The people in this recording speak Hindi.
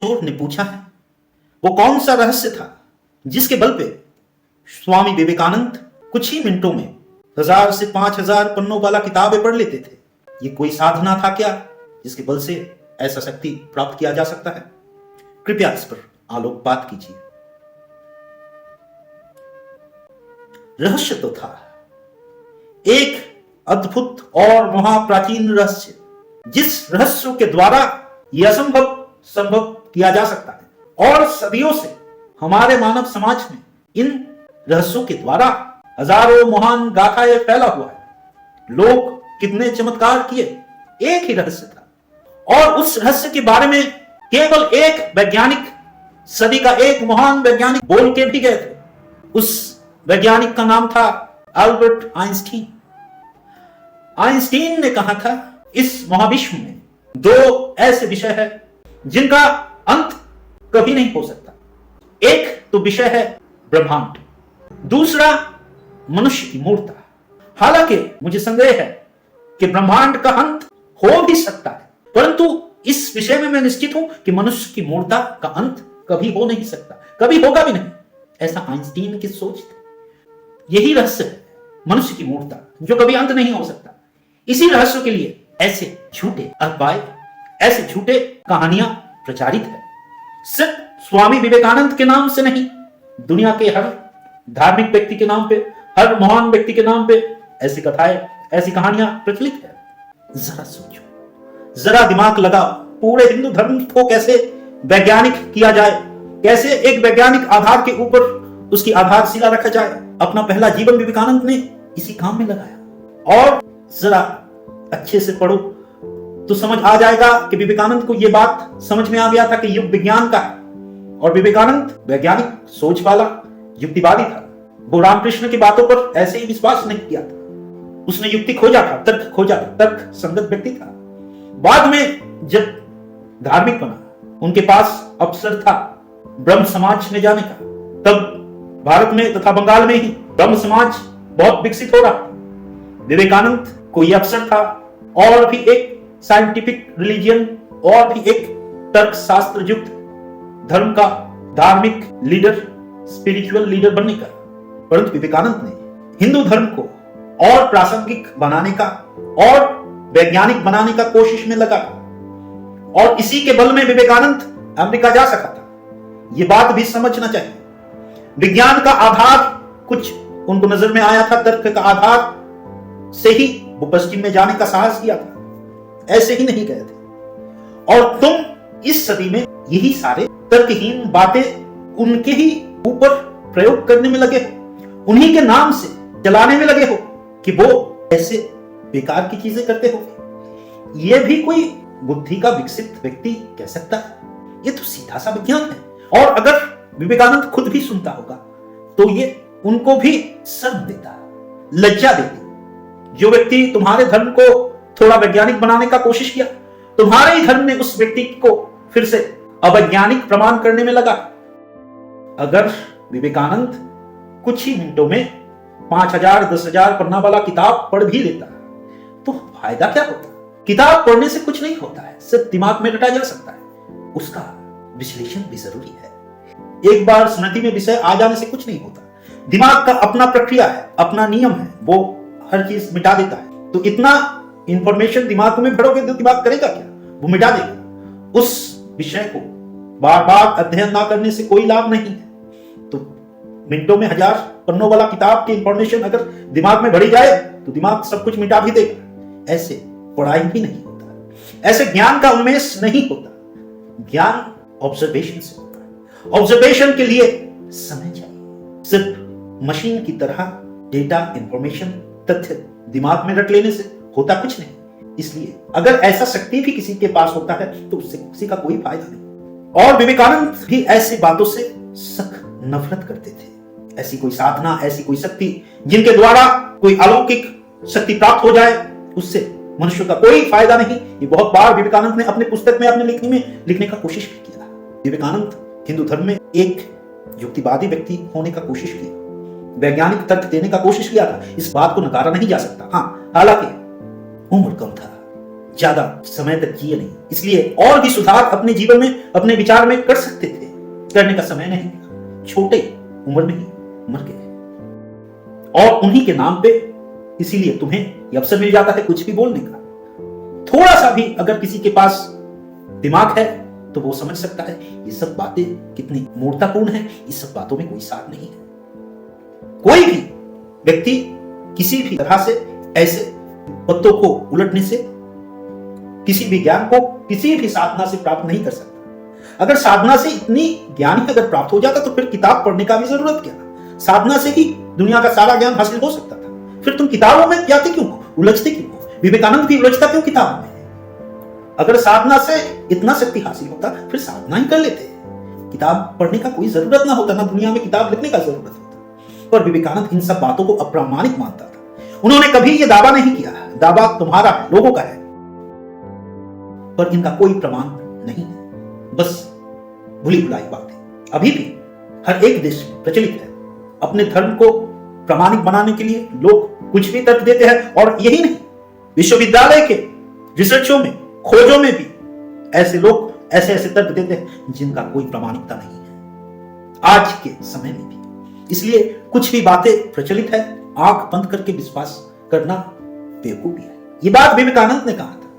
चोर ने पूछा है, वो कौन सा रहस्य था जिसके बल पे स्वामी विवेकानंद कुछ ही मिनटों में 1000 से 5000 पन्नों वाला किताबें पढ़ लेते थे? ये कोई साधना था क्या जिसके बल से ऐसा शक्ति प्राप्त किया जा सकता है? कृपया इस पर आलोकपात कीजिए। रहस्य तो था एक अद्भुत और महाप्राचीन रहस्य, जिस रहस्यों के द्वारा यह असंभव संभव किया जा सकता है। और सदियों से हमारे मानव समाज में इन रहस्यों के द्वारा हजारों महान गाथाएं फैला हुआ है। लोग कितने चमत्कार किए, एक ही रहस्य था। और उस रहस्य के बारे में केवल एक वैज्ञानिक, सदी का एक महान वैज्ञानिक बोल के भी गए थे। उस वैज्ञानिक का नाम था अल्बर्ट आइंस्टीन। आइंस्टीन ने कहा था, इस महाविश्व में दो ऐसे विषय है जिनका अंत कभी नहीं हो सकता। एक तो विषय है ब्रह्मांड, दूसरा मनुष्य की मूर्ता। हालांकि मुझे संदेह है कि ब्रह्मांड का अंत हो भी सकता है, परंतु इस विषय में मैं निश्चित हूं कि मनुष्य की मूर्ता का अंत कभी हो नहीं सकता, कभी होगा भी नहीं। ऐसा आइंस्टीन की सोच थी। यही रहस्य है मनुष्य की मूर्ता, जो कभी अंत नहीं हो सकता। इसी रहस्य के लिए ऐसे झूठे अफवाहें, ऐसे झूठे कहानियां प्रचारित है। सिर्फ स्वामी विवेकानंद के नाम से नहीं, दुनिया के हर धार्मिक व्यक्ति के नाम पे, हर महान व्यक्ति के नाम पे ऐसी कथाएं, ऐसी कहानियां प्रचलित है। जरा सोचो, जरा दिमाग लगाओ, पूरे हिंदू धर्म को कैसे वैज्ञानिक किया जाए, कैसे एक वैज्ञानिक आधार के ऊपर उसकी आधारशिला रखा जाए। अपना पहला जीवन विवेकानंद ने इसी काम में लगाया। और जरा अच्छे से पढ़ो तो समझ आ जाएगा कि विवेकानंद को यह बात समझ में आ गया था कि युग विज्ञान का है, और विवेकानंद वैज्ञानिक सोच वाला युक्तिवादी था। वो रामकृष्ण की बातों पर ऐसे ही विश्वास नहीं किया था। उसने युक्ति खोजा था, तर्क खोजा था, तर्क संगत व्यक्ति था। बाद में जब धार्मिक बना, उनके पास अवसर था ब्रह्म समाज में जाने का। तब भारत में तथा बंगाल में ही ब्रह्म समाज बहुत विकसित हो रहा था। विवेकानंद को यह अवसर था और भी एक साइंटिफिक रिलीजियन, और भी एक तर्क शास्त्र युक्त धर्म का धार्मिक लीडर, स्पिरिचुअल लीडर बनने का। परंतु विवेकानंद ने हिंदू धर्म को और प्रासंगिक बनाने का और वैज्ञानिक बनाने का कोशिश में लगा, और इसी के बल में विवेकानंद अमेरिका जा सका था। यह बात भी समझना चाहिए। विज्ञान का आधार कुछ उनको नजर में आया था, तर्क का आधार से ही वो पश्चिम में जाने का साहस किया था, ऐसे ही नहीं गए थे। और तुम इस सदी में यही सारे तर्कहीन बातें उनके ही ऊपर प्रयोग करने में लगे हो, उन्हीं के नाम से चलाने में लगे हो कि वो ऐसे बेकार की चीजें करते हो। यह भी कोई बुद्धि का विकसित व्यक्ति कह सकता है? ये तो सीधा सा विज्ञान है। और अगर विवेकानंद खुद भी सुनता होगा तो ये उनको भी शर्म देता, लज्जा देती। जो व्यक्ति तुम्हारे धर्म को थोड़ा वैज्ञानिक बनाने का कोशिश किया, तुम्हारे ही धर्म ने उस व्यक्ति को फिर से अवैज्ञानिक प्रमाण करने में लगा। अगर विवेकानंद कुछ ही मिनटों में 5000 10,000 पन्ना वाला किताब पढ़ भी लेता तो फायदा क्या होता? किताब पढ़ने से कुछ नहीं होता है, सिर्फ दिमाग में रटा जा सकता है। उसका विश्लेषण भी जरूरी है। एक बार स्मृति में विषय आ जाने से कुछ नहीं होता। दिमाग का अपना प्रक्रिया है, अपना नियम है, वो हर चीज मिटा देता है। तो इतना इंफॉर्मेशन दिमाग में भरोगे तो दिमाग करेगा क्या? वो मिटा देगा। उस विषय को बार बार अध्ययन ना करने से कोई लाभ नहीं है। तो मिनटों में 1000 पन्नों वाला किताब की इंफॉर्मेशन अगर दिमाग में भरी जाए तो दिमाग सब कुछ मिटा भी देगा। ऐसे पढ़ाई भी नहीं होता, ऐसे ज्ञान का उन्मेष नहीं होता। ज्ञान ऑब्जर्वेशन से होता है। ऑब्जर्वेशन के लिए समय चाहिए। सिर्फ मशीन की तरह डेटा, इंफॉर्मेशन, तथ्य दिमाग में रट लेने से होता कुछ नहीं। इसलिए अगर ऐसा शक्ति भी किसी के पास होता है तो उससे किसी का कोई फायदा नहीं। और विवेकानंद भी ऐसी बातों से सख्त नफरत करते थे। ऐसी कोई साधना, ऐसी कोई शक्ति जिनके द्वारा कोई अलौकिक शक्ति प्राप्त हो जाए, उससे मनुष्य का कोई फायदा नहीं। ये बहुत बार विवेकानंद ने अपने पुस्तक में, अपने लिखने का कोशिश भी किया। विवेकानंद हिंदू धर्म में एक युक्तिवादी व्यक्ति होने का कोशिश किया, वैज्ञानिक तर्क देने का कोशिश किया था। इस बात को नकारा नहीं जा सकता। हाँ, हालांकि उम्र कम था, ज्यादा समय तक जिए नहीं, इसलिए और भी सुधार अपने जीवन में, अपने विचार में कर सकते थे, करने का समय नहीं, छोटे उम्र में ही मर गए। और उन्हीं के नाम पे इसीलिए तुम्हें यह अवसर मिल जाता है कुछ भी बोलने का। थोड़ा सा भी अगर किसी के पास दिमाग है तो वो समझ सकता है ये सब बातें कितनी मूर्खतापूर्ण है, इस सब बातों में कोई सार नहीं है। कोई भी व्यक्ति किसी भी तरह से ऐसे पत्तों को उलटने से किसी भी ज्ञान को किसी भी साधना से प्राप्त नहीं कर सकता। अगर साधना से इतनी ज्ञान ही अगर प्राप्त हो जाता तो फिर किताब पढ़ने का भी जरूरत क्या? साधना से ही दुनिया का सारा ज्ञान हासिल हो सकता था। फिर तुम किताबों में जाते क्यों, उलझते क्यों? विवेकानंद भी उलझता क्यों किताबों में? अगर साधना से इतना शक्ति हासिल होता फिर साधना ही कर लेते, किताब पढ़ने का कोई जरूरत ना होता, ना दुनिया में किताब लिखने का जरूरत होता। पर विवेकानंद इन सब बातों को अप्रामाणिक मानता था। उन्होंने कभी यह दावा नहीं किया, दावा तुम्हारा है, लोगों का है, पर इनका कोई प्रमाण नहीं है, बस भूली भुलाई बातें अभी भी हर एक देश में प्रचलित है। अपने धर्म को प्रमाणिक बनाने के लिए लोग कुछ भी तर्क देते हैं, और यही नहीं, विश्वविद्यालय के रिसर्चों में, खोजों में भी ऐसे लोग ऐसे ऐसे तर्क देते हैं जिनका कोई प्रमाणिकता नहीं है आज के समय में भी। इसलिए कुछ भी बातें प्रचलित है, आंख बंद करके विश्वास करना बेवकूफी है। ये बात विवेकानंद ने कहा था।